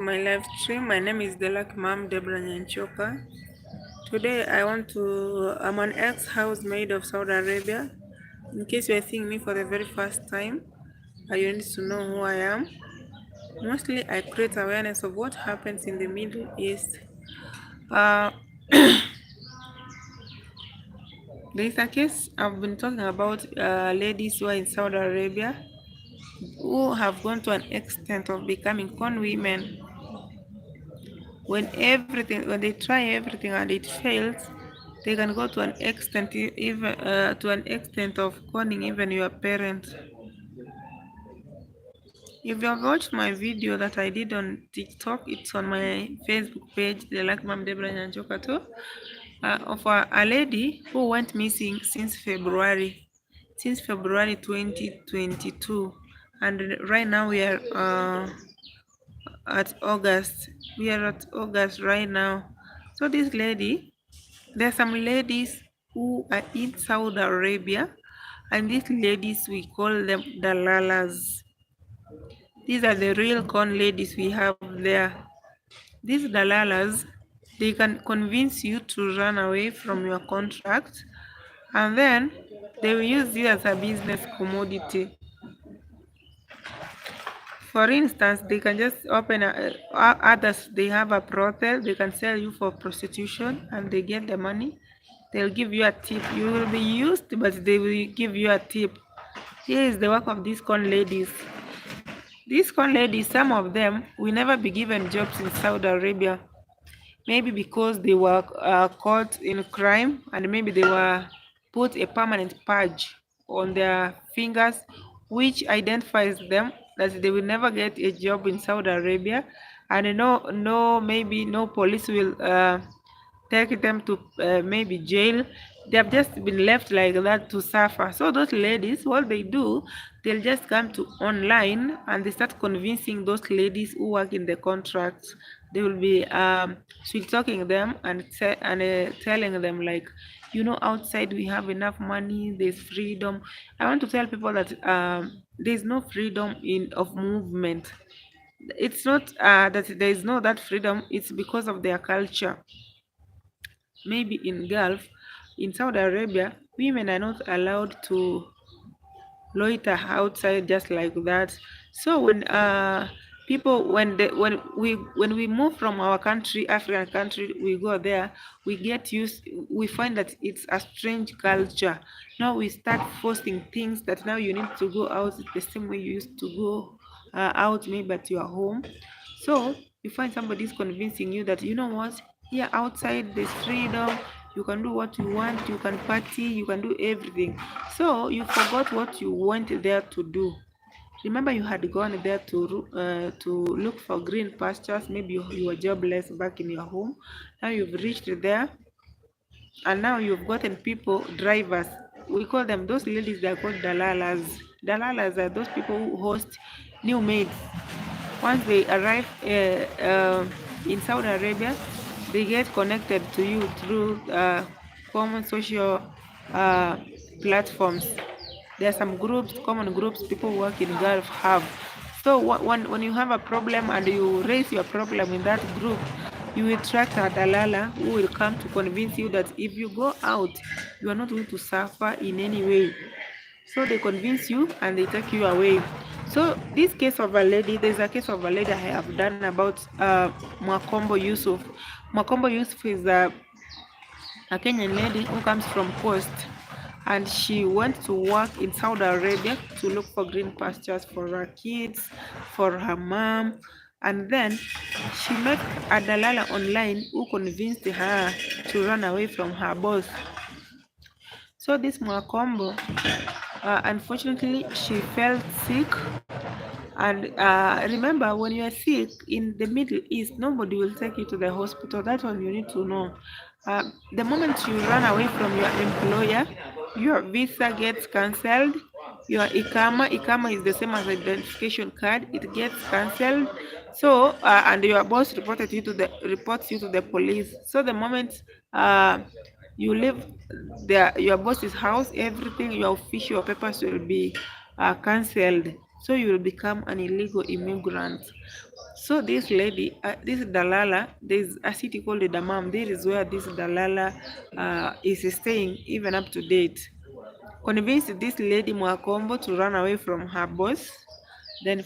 My live stream. My name is theluckymumdebranyanchoka. Today I'm an ex-housemaid of Saudi Arabia. In case you are seeing me for the very first time, you need to know who I am. Mostly I create awareness of what happens in the Middle East. Uh, there is a case I've been talking about ladies who are in Saudi Arabia who have gone to an extent of becoming con women. When they try everything and it fails, they can go to an extent, even to an extent of conning even your parents. If you have watched my video that I did on TikTok, it's on my Facebook page, theluckymumdebranyanchoka too, of a lady who went missing since February 2022, and right now we are at August. We are at August right now. So this lady, there are some ladies who are in Saudi Arabia, and these ladies we call them dalalas. These are the real con ladies we have there. These dalalas, they can convince you to run away from your contract, and then they will use you as a business commodity. For instance, they can just open others, they have a brothel, they can sell you for prostitution and they get the money. They'll give you a tip. You will be used, but they will give you a tip. Here is the work of these con ladies. These con ladies, some of them will never be given jobs in Saudi Arabia. Maybe because they were caught in crime, and maybe they were put a permanent badge on their fingers which identifies them that they will never get a job in Saudi Arabia, and maybe no police will take them to maybe jail. They have just been left like that to suffer. So those ladies, what they do, they'll just come to online and they start convincing those ladies who work in the contracts. They will be sweet talking them and telling them like, outside we have enough money, there's freedom. I want to tell people that there's no freedom of movement. It's not that there is no that freedom, it's because of their culture. Maybe in Saudi Arabia, women are not allowed to loiter outside just like that. So when people when we move from our country, African country, we go there, we find that it's a strange culture. Now we start forcing things that now you need to go out the same way you used to go out maybe at your home. So you find somebody's convincing you that, what, here outside there's freedom, you can do what you want, you can party, you can do everything. So you forgot what you went there to do. Remember, you had gone there to look for green pastures. Maybe you were jobless back in your home. Now you've reached there, and now you've gotten people, drivers. We call them, those ladies, they are called dalalas. Dalalas are those people who host new maids. Once they arrive in Saudi Arabia, they get connected to you through common social platforms. There are some groups, common groups, people who work in Gulf have. So when you have a problem and you raise your problem in that group, you will attract a dalala who will come to convince you that if you go out, you are not going to suffer in any way. So they convince you and they take you away. So this case of a lady, there's a case of a lady I have done about Mwakombo Yusuf. Mwakombo Yusuf is a Kenyan lady who comes from Coast, and she went to work in Saudi Arabia to look for green pastures for her kids, for her mom, and then she met a dalala online who convinced her to run away from her boss. So this Mwakombo, unfortunately, she fell sick. And remember, when you are sick in the Middle East, nobody will take you to the hospital. That's what you need to know. The moment you run away from your employer, your visa gets cancelled. Your ikama is the same as identification card. It gets cancelled. So and your boss reports you to the police. So the moment you leave your boss's house, everything, your official papers will be cancelled. So you will become an illegal immigrant. So this lady, this Dalala, there's a city called Damam. There is where this Dalala is staying, even up to date. Convinced this lady Mwakombo to run away from her boss. Then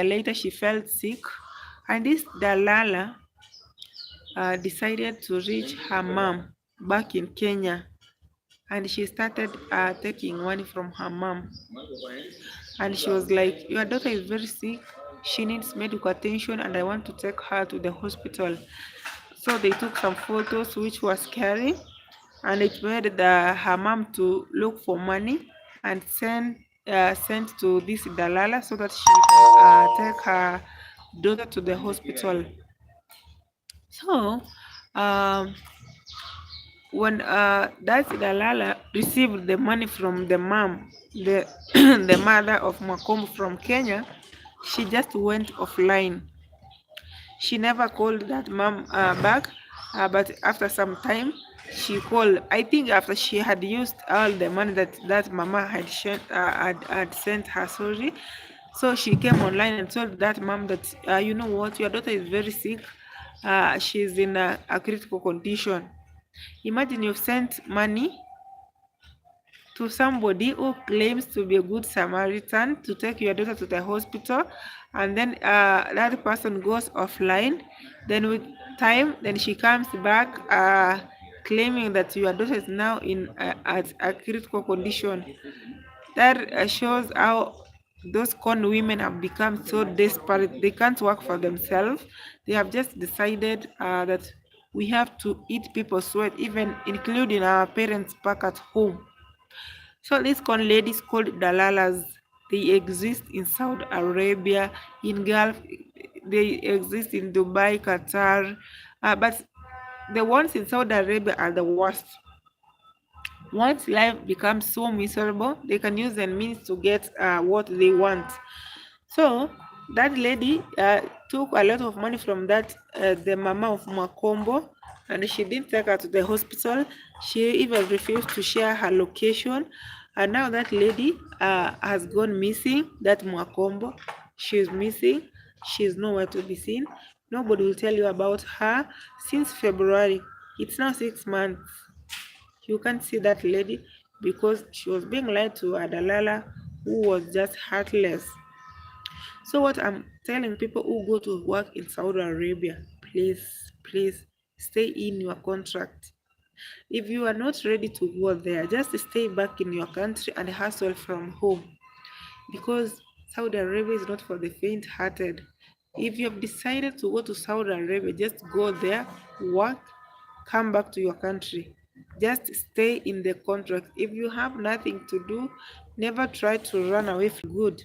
later she felt sick, and this Dalala decided to reach her mom back in Kenya, and she started taking money from her mom. And she was like, your daughter is very sick, she needs medical attention, and I want to take her to the hospital. So they took some photos, which was scary, and it made her mom to look for money and sent to this Dalala so that she can take her daughter to the hospital. So um, when that Dalala received the money from the mom, the the mother of Makombo from Kenya, she just went offline. She never called that mom back, but after some time, she called. I think after she had used all the money that mama had sent her, sorry. So she came online and told that mom that, you know what, your daughter is very sick. She's in a critical condition. Imagine you've sent money to somebody who claims to be a good Samaritan to take your daughter to the hospital, and then that person goes offline. Then with time, then she comes back claiming that your daughter is now in at a critical condition. That shows how those con women have become so desperate. They can't work for themselves. They have just decided that we have to eat people's sweat, even including our parents back at home. So these con ladies called Dalalas, they exist in Saudi Arabia, in Gulf, they exist in Dubai, Qatar, but the ones in Saudi Arabia are the worst. Once life becomes so miserable, they can use the means to get what they want. So that lady took a lot of money from that the mama of Makombo, and she didn't take her to the hospital. She even refused to share her location, and now that lady has gone missing. That Makombo, she's missing. She's nowhere to be seen. Nobody will tell you about her since February. It's now 6 months. You can't see that lady because she was being lied to a Dalala who was just heartless. So what I'm telling people who go to work in Saudi Arabia, please stay in your contract. If you are not ready to go there, just stay back in your country and hustle from home, because Saudi Arabia is not for the faint-hearted. If you have decided to go to Saudi Arabia, just go there, work, come back to your country. Just stay in the contract. If you have nothing to do, never try to run away from good,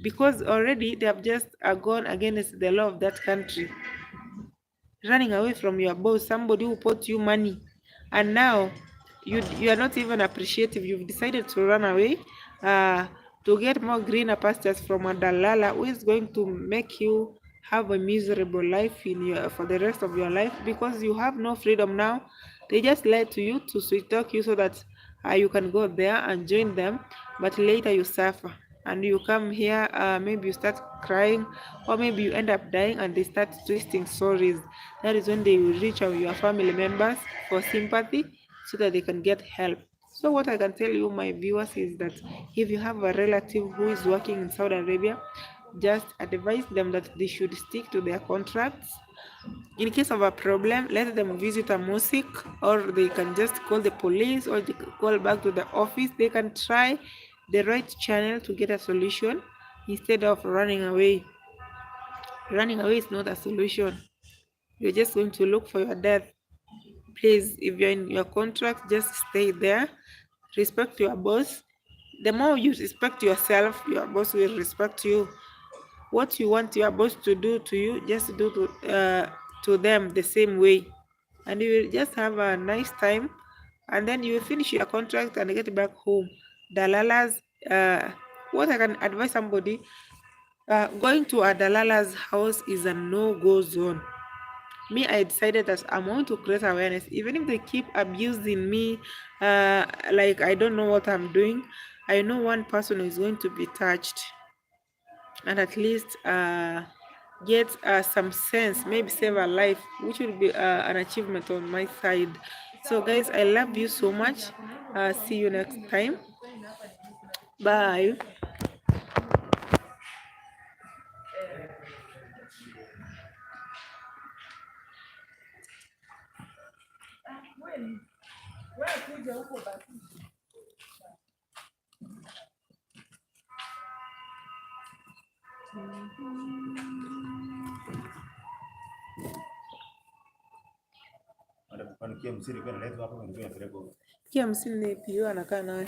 because already they have just gone against the law of that country, running away from your boss, somebody who put you money, and now you are not even appreciative. You've decided to run away uh, to get more greener pastures from a dalala who is going to make you have a miserable life in your for the rest of your life, because you have no freedom now. They just lie to you to sweet talk you so that you can go there and join them, but later you suffer and you come here, maybe you start crying, or maybe you end up dying and they start twisting stories. That is when they will reach out your family members for sympathy so that they can get help. So what I can tell you, my viewers, is that if you have a relative who is working in Saudi Arabia, just advise them that they should stick to their contracts. In case of a problem, let them visit a mosque, or they can just call the police, or they call back to the office. They can try the right channel to get a solution instead of running away. Running away is not a solution. You're just going to look for your death. Please, if you're in your contract, just stay there. Respect your boss. The more you respect yourself, your boss will respect you. What you want your boss to do to you, just do to them the same way, and you will just have a nice time, and then you will finish your contract and get back home. Dalalas, what I can advise somebody, going to a dalala's house is a no-go zone. Me, I decided that I'm going to create awareness, even if they keep abusing me, like I don't know what I'm doing. I know one person is going to be touched, and at least get some sense, maybe save a life, which will be an achievement on my side. So guys, I love you so much. See you next time. Bye. Kia msini ne pio anakaa naye.